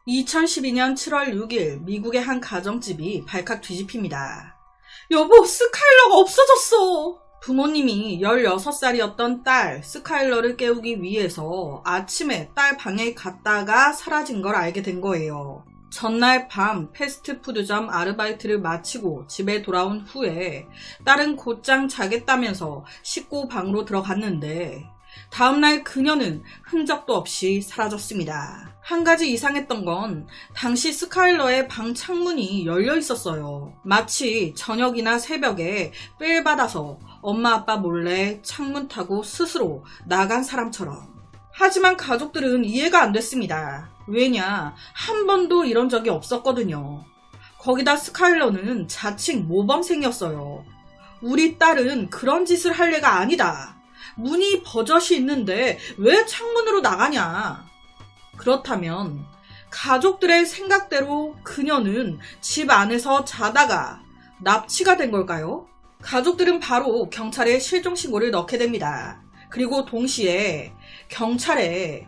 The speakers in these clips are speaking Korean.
2012년 7월 6일 미국의 한 가정집이 발칵 뒤집힙니다. 여보, 스카일러가 없어졌어. 부모님이 16살이었던 딸 스카일러를 깨우기 위해서 아침에 딸 방에 갔다가 사라진 걸 알게 된 거예요. 전날 밤 패스트푸드점 아르바이트를 마치고 집에 돌아온 후에 딸은 곧장 자겠다면서 씻고 방으로 들어갔는데 다음날 그녀는 흔적도 없이 사라졌습니다. 한 가지 이상했던 건 당시 스카일러의 방 창문이 열려 있었어요. 마치 저녁이나 새벽에 삘 받아서 엄마 아빠 몰래 창문 타고 스스로 나간 사람처럼. 하지만 가족들은 이해가 안 됐습니다. 왜냐, 한 번도 이런 적이 없었거든요. 거기다 스카일러는 자칭 모범생이었어요. 우리 딸은 그런 짓을 할 애가 아니다. 문이 버젓이 있는데 왜 창문으로 나가냐. 그렇다면 가족들의 생각대로 그녀는 집 안에서 자다가 납치가 된 걸까요? 가족들은 바로 경찰에 실종신고를 넣게 됩니다. 그리고 동시에 경찰에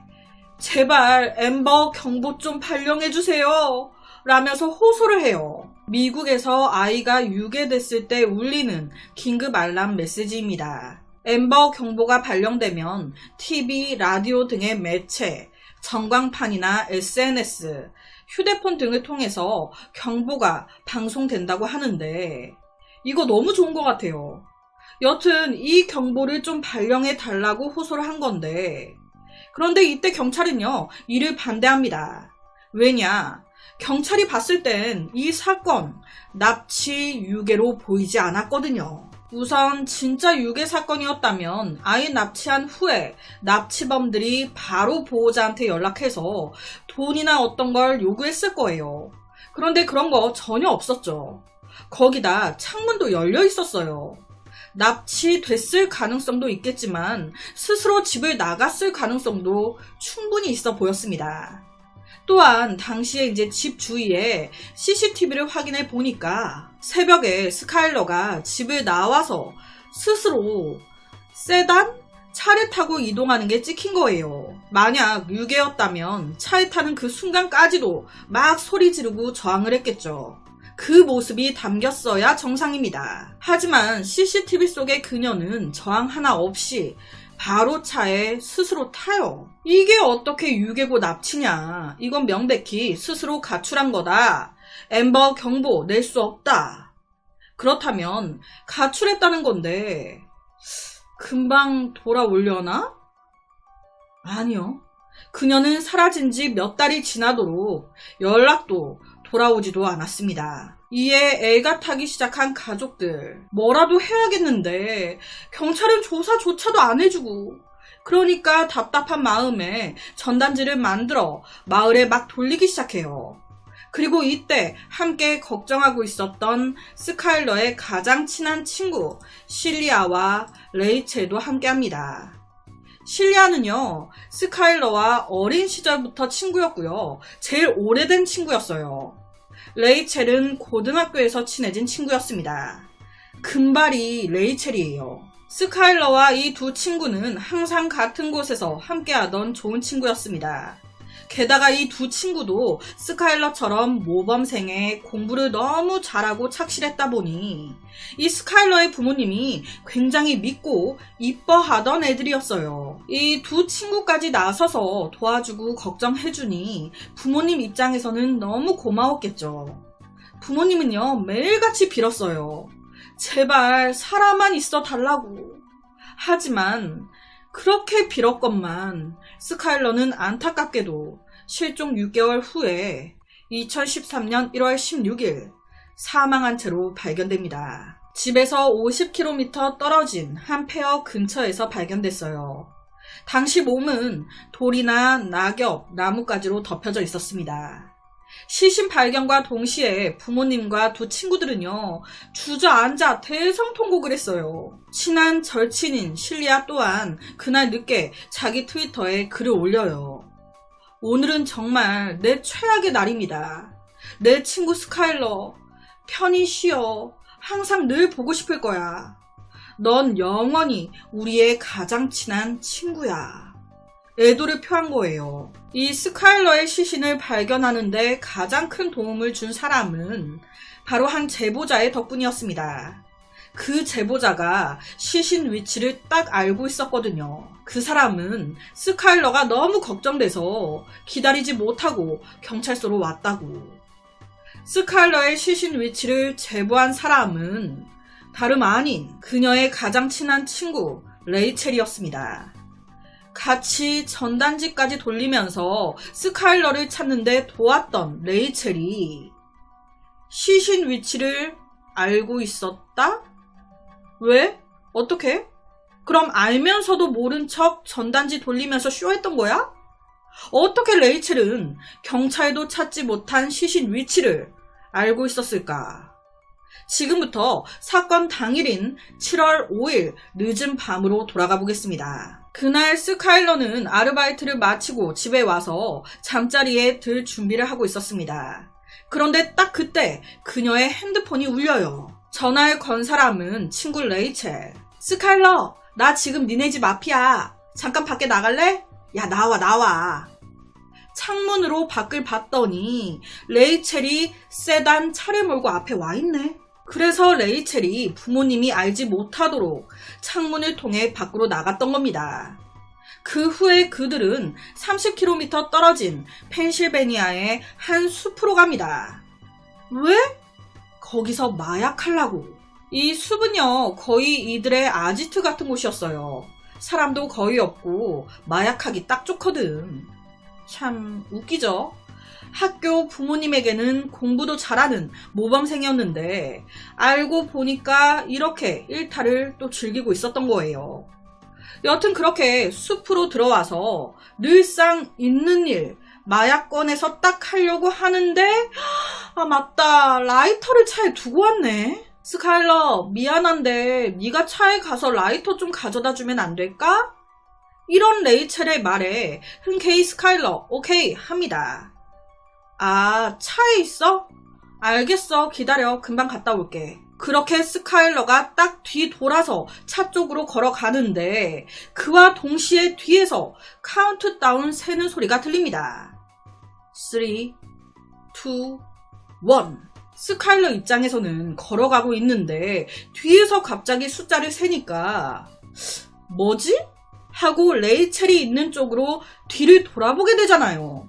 제발 앰버 경보 좀 발령해주세요 라면서 호소를 해요. 미국에서 아이가 유괴됐을 때 울리는 긴급 알람 메시지입니다. 앰버 경보가 발령되면 TV, 라디오 등의 매체, 전광판이나 SNS, 휴대폰 등을 통해서 경보가 방송된다고 하는데 이거 너무 좋은 것 같아요. 여튼 이 경보를 좀 발령해 달라고 호소를 한 건데 그런데 이때 경찰은요, 이를 반대합니다. 왜냐, 경찰이 봤을 땐 이 사건 납치 유괴로 보이지 않았거든요. 우선 진짜 유괴 사건이었다면 아이 납치한 후에 납치범들이 바로 보호자한테 연락해서 돈이나 어떤 걸 요구했을 거예요. 그런데 그런 거 전혀 없었죠. 거기다 창문도 열려 있었어요. 납치됐을 가능성도 있겠지만 스스로 집을 나갔을 가능성도 충분히 있어 보였습니다. 또한 당시에 집 주위에 CCTV를 확인해 보니까 새벽에 스카일러가 집을 나와서 스스로 세단? 차를 타고 이동하는 게 찍힌 거예요. 만약 유괴였다면 차에 타는 그 순간까지도 막 소리 지르고 저항을 했겠죠. 그 모습이 담겼어야 정상입니다. 하지만 CCTV 속의 그녀는 저항 하나 없이 바로 차에 스스로 타요. 이게 어떻게 유괴고 납치냐. 이건 명백히 스스로 가출한 거다. 앰버 경보 낼 수 없다. 그렇다면 가출했다는 건데 금방 돌아오려나? 아니요. 그녀는 사라진 지 몇 달이 지나도록 연락도 돌아오지도 않았습니다. 이에 애가 타기 시작한 가족들, 뭐라도 해야겠는데 경찰은 조사조차도 안 해주고, 그러니까 답답한 마음에 전단지를 만들어 마을에 막 돌리기 시작해요. 그리고 이때 함께 걱정하고 있었던 스카일러의 가장 친한 친구 실리아와 레이첼도 함께합니다. 실리아는요, 스카일러와 어린 시절부터 친구였고요. 제일 오래된 친구였어요. 레이첼은 고등학교에서 친해진 친구였습니다. 금발이 레이첼이에요. 스카일러와 이 두 친구는 항상 같은 곳에서 함께하던 좋은 친구였습니다. 게다가 이 두 친구도 스카일러처럼 모범생에 공부를 너무 잘하고 착실했다 보니 이 스카일러의 부모님이 굉장히 믿고 이뻐하던 애들이었어요. 이 두 친구까지 나서서 도와주고 걱정해주니 부모님 입장에서는 너무 고마웠겠죠. 부모님은요, 매일같이 빌었어요. 제발 사람만 있어 달라고. 하지만 그렇게 빌었건만 스카일러는 안타깝게도 실종 6개월 후에 2013년 1월 16일 사망한 채로 발견됩니다. 집에서 50km 떨어진 한 폐허 근처에서 발견됐어요. 당시 몸은 돌이나 낙엽, 나뭇가지로 덮여져 있었습니다. 시신 발견과 동시에 부모님과 두 친구들은요, 주저앉아 대성통곡을 했어요. 친한 절친인 실리아 또한 그날 늦게 자기 트위터에 글을 올려요. 오늘은 정말 내 최악의 날입니다. 내 친구 스카일러, 편히 쉬어. 항상 늘 보고 싶을 거야. 넌 영원히 우리의 가장 친한 친구야. 애도를 표한 거예요. 이 스카일러의 시신을 발견하는데 가장 큰 도움을 준 사람은 바로 한 제보자의 덕분이었습니다. 그 제보자가 시신 위치를 딱 알고 있었거든요. 그 사람은 스카일러가 너무 걱정돼서 기다리지 못하고 경찰서로 왔다고. 스카일러의 시신 위치를 제보한 사람은 다름 아닌 그녀의 가장 친한 친구 레이첼이었습니다. 같이 전단지까지 돌리면서 스카일러를 찾는데 도왔던 레이첼이 시신 위치를 알고 있었다? 왜? 어떻게? 그럼 알면서도 모른 척 전단지 돌리면서 쇼했던 거야? 어떻게 레이첼은 경찰도 찾지 못한 시신 위치를 알고 있었을까? 지금부터 사건 당일인 7월 5일 늦은 밤으로 돌아가 보겠습니다. 그날 스카일러는 아르바이트를 마치고 집에 와서 잠자리에 들 준비를 하고 있었습니다. 그런데 딱 그때 그녀의 핸드폰이 울려요. 전화를 건 사람은 친구 레이첼. 스카일러, 나 지금 니네 집 앞이야. 잠깐 밖에 나갈래? 야, 나와. 창문으로 밖을 봤더니 레이첼이 세단 차를 몰고 앞에 와 있네. 그래서 레이첼이 부모님이 알지 못하도록 창문을 통해 밖으로 나갔던 겁니다. 그 후에 그들은 30km 떨어진 펜실베니아의 한 숲으로 갑니다. 왜? 거기서 마약하려고. 이 숲은요, 거의 이들의 아지트 같은 곳이었어요. 사람도 거의 없고 마약하기 딱 좋거든. 참 웃기죠? 학교 부모님에게는 공부도 잘하는 모범생이었는데 알고 보니까 이렇게 일탈을 또 즐기고 있었던 거예요. 여튼 그렇게 숲으로 들어와서 늘상 있는 일, 마약권에서 딱 하려고 하는데 아 맞다, 라이터를 차에 두고 왔네. 스카일러, 미안한데 네가 차에 가서 라이터 좀 가져다 주면 안 될까? 이런 레이첼의 말에 흔쾌히 스카일러 오케이 합니다. 아, 차에 있어? 알겠어, 기다려, 금방 갔다 올게. 그렇게 스카일러가 딱 뒤돌아서 차 쪽으로 걸어가는데 그와 동시에 뒤에서 카운트다운 세는 소리가 들립니다. 3, 2, 1. 스카일러 입장에서는 걸어가고 있는데 뒤에서 갑자기 숫자를 세니까 뭐지? 하고 레이첼이 있는 쪽으로 뒤를 돌아보게 되잖아요.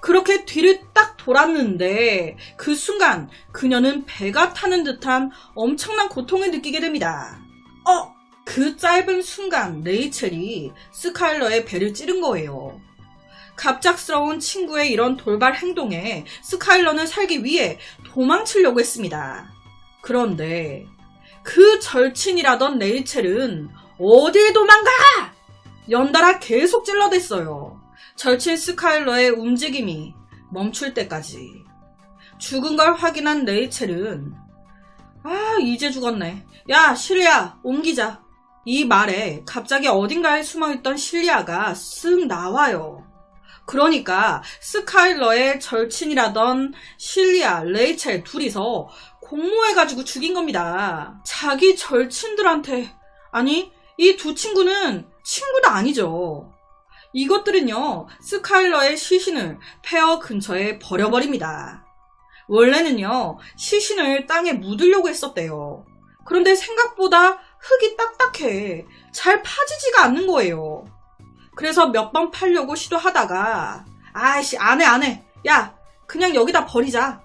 그렇게 뒤를 딱 돌았는데 그 순간 그녀는 배가 타는 듯한 엄청난 고통을 느끼게 됩니다. 그 짧은 순간 레이첼이 스카일러의 배를 찌른 거예요. 갑작스러운 친구의 이런 돌발 행동에 스카일러는 살기 위해 도망치려고 했습니다. 그런데 그 절친이라던 레이첼은 어딜 도망가! 연달아 계속 찔러댔어요. 절친 스카일러의 움직임이 멈출 때까지. 죽은 걸 확인한 레이첼은 이제 죽었네. 야, 실리아, 옮기자. 이 말에 갑자기 어딘가에 숨어있던 실리아가 쓱 나와요. 그러니까 스카일러의 절친이라던 실리아, 레이첼 둘이서 공모해가지고 죽인 겁니다. 자기 절친들한테. 아니, 이 두 친구는 친구도 아니죠. 이것들은요, 스카일러의 시신을 폐허 근처에 버려버립니다. 원래는요, 시신을 땅에 묻으려고 했었대요. 그런데 생각보다 흙이 딱딱해. 잘 파지지가 않는 거예요. 그래서 몇 번 팔려고 시도하다가 아이씨, 안 해. 야, 그냥 여기다 버리자.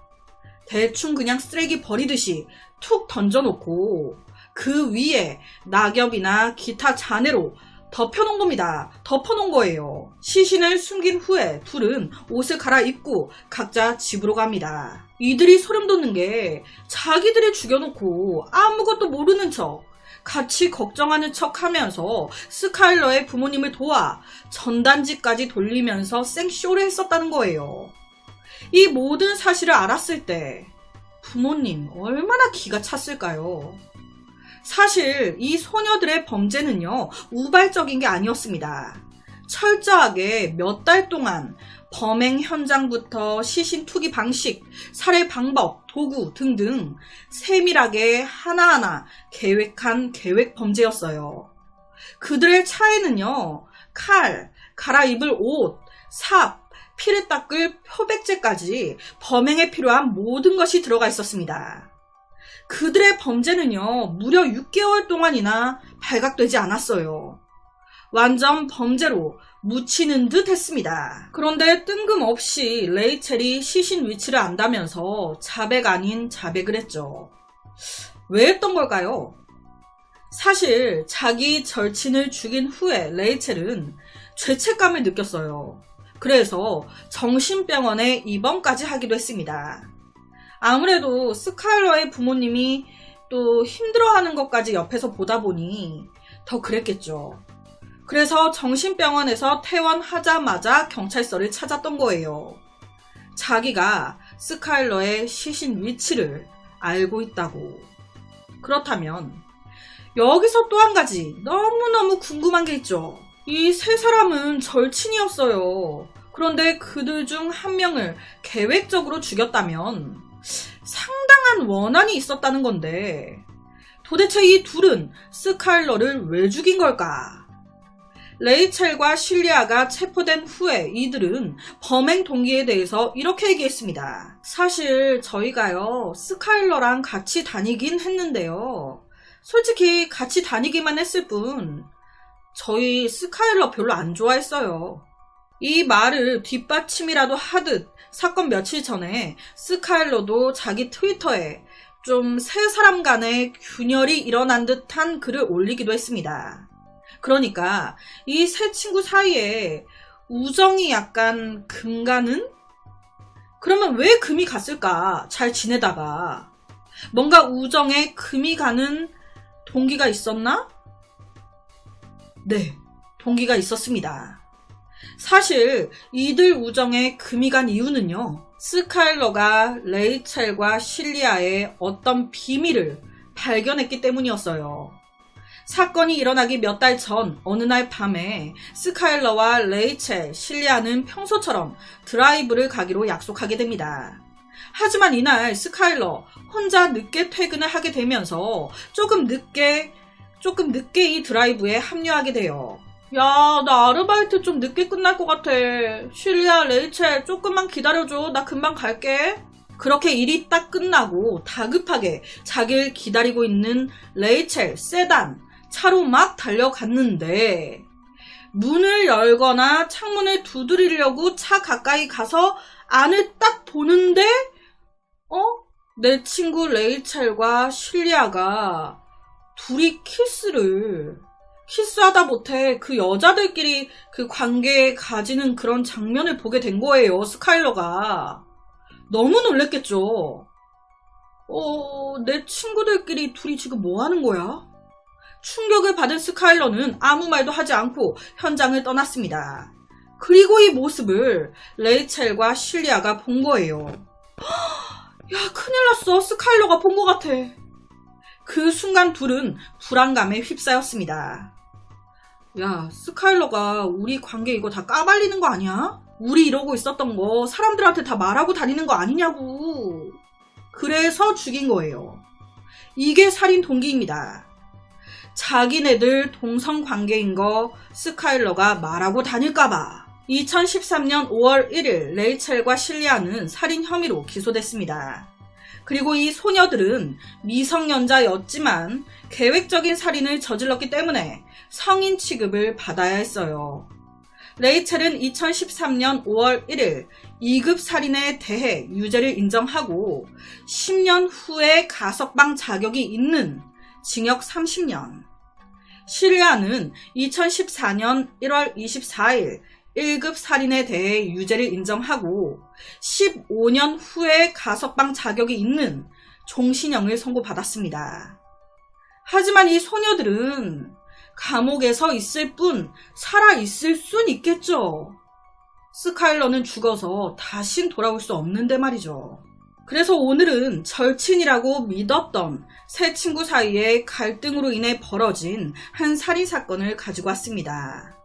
대충 그냥 쓰레기 버리듯이 툭 던져놓고 그 위에 낙엽이나 기타 잔해로 덮여놓은 겁니다. 덮어놓은 거예요. 시신을 숨긴 후에 둘은 옷을 갈아입고 각자 집으로 갑니다. 이들이 소름 돋는 게 자기들이 죽여놓고 아무것도 모르는 척, 같이 걱정하는 척 하면서 스카일러의 부모님을 도와 전단지까지 돌리면서 생쇼를 했었다는 거예요. 이 모든 사실을 알았을 때 부모님 얼마나 기가 찼을까요? 사실 이 소녀들의 범죄는요, 우발적인 게 아니었습니다. 철저하게 몇 달 동안 범행 현장부터 시신 투기 방식, 살해 방법, 도구 등등 세밀하게 하나하나 계획한 계획 범죄였어요. 그들의 차에는요, 칼, 갈아입을 옷, 삽, 피를 닦을 표백제까지 범행에 필요한 모든 것이 들어가 있었습니다. 그들의 범죄는요, 무려 6개월 동안이나 발각되지 않았어요. 완전 범죄로 묻히는 듯 했습니다. 그런데 뜬금없이 레이첼이 시신 위치를 안다면서 자백 아닌 자백을 했죠. 왜 했던 걸까요? 사실 자기 절친을 죽인 후에 레이첼은 죄책감을 느꼈어요. 그래서 정신병원에 입원까지 하기도 했습니다. 아무래도 스카일러의 부모님이 또 힘들어하는 것까지 옆에서 보다 보니 더 그랬겠죠. 그래서 정신병원에서 퇴원하자마자 경찰서를 찾았던 거예요. 자기가 스카일러의 시신 위치를 알고 있다고. 그렇다면 여기서 또 한 가지 너무너무 궁금한 게 있죠. 이 세 사람은 절친이었어요. 그런데 그들 중 한 명을 계획적으로 죽였다면 상당한 원한이 있었다는 건데 도대체 이 둘은 스카일러를 왜 죽인 걸까? 레이첼과 실리아가 체포된 후에 이들은 범행 동기에 대해서 이렇게 얘기했습니다. 사실 저희가요, 스카일러랑 같이 다니긴 했는데요. 솔직히 같이 다니기만 했을 뿐 저희 스카일러 별로 안 좋아했어요. 이 말을 뒷받침이라도 하듯 사건 며칠 전에 스카일러도 자기 트위터에 좀 세 사람 간의 균열이 일어난 듯한 글을 올리기도 했습니다. 그러니까 이 세 친구 사이에 우정이 약간 금가는? 그러면 왜 금이 갔을까? 잘 지내다가 뭔가 우정에 금이 가는 동기가 있었나? 네, 동기가 있었습니다. 사실 이들 우정에 금이 간 이유는요, 스카일러가 레이첼과 실리아의 어떤 비밀을 발견했기 때문이었어요. 사건이 일어나기 몇 달 전 어느 날 밤에 스카일러와 레이첼, 실리아는 평소처럼 드라이브를 가기로 약속하게 됩니다. 하지만 이날 스카일러 혼자 늦게 퇴근을 하게 되면서 조금 늦게 이 드라이브에 합류하게 돼요. 야, 나 아르바이트 좀 늦게 끝날 것 같아. 실리아, 레이첼 조금만 기다려줘. 나 금방 갈게. 그렇게 일이 딱 끝나고 다급하게 자기를 기다리고 있는 레이첼 세단 차로 막 달려갔는데 문을 열거나 창문을 두드리려고 차 가까이 가서 안을 딱 보는데 내 친구 레이첼과 실리아가 둘이 키스하다 못해 그 여자들끼리 그 관계에 가지는 그런 장면을 보게 된 거예요. 스카일러가 너무 놀랬겠죠. 내 친구들끼리 둘이 지금 뭐 하는 거야? 충격을 받은 스카일러는 아무 말도 하지 않고 현장을 떠났습니다. 그리고 이 모습을 레이첼과 실리아가 본 거예요. 야, 큰일 났어. 스카일러가 본 것 같아. 그 순간 둘은 불안감에 휩싸였습니다. 야, 스카일러가 우리 관계 이거 다 까발리는 거 아니야? 우리 이러고 있었던 거 사람들한테 다 말하고 다니는 거 아니냐고. 그래서 죽인 거예요. 이게 살인 동기입니다. 자기네들 동성관계인 거 스카일러가 말하고 다닐까봐. 2013년 5월 1일 레이첼과 실리아는 살인 혐의로 기소됐습니다. 그리고 이 소녀들은 미성년자였지만 계획적인 살인을 저질렀기 때문에 성인 취급을 받아야 했어요. 레이첼은 2013년 5월 1일 2급 살인에 대해 유죄를 인정하고 10년 후에 가석방 자격이 있는 징역 30년. 실리아는 2014년 1월 24일 1급 살인에 대해 유죄를 인정하고 15년 후에 가석방 자격이 있는 종신형을 선고받았습니다. 하지만 이 소녀들은 감옥에서 있을 뿐 살아있을 순 있겠죠. 스카일러는 죽어서 다신 돌아올 수 없는데 말이죠. 그래서 오늘은 절친이라고 믿었던 세 친구 사이의 갈등으로 인해 벌어진 한 살인사건을 가지고 왔습니다.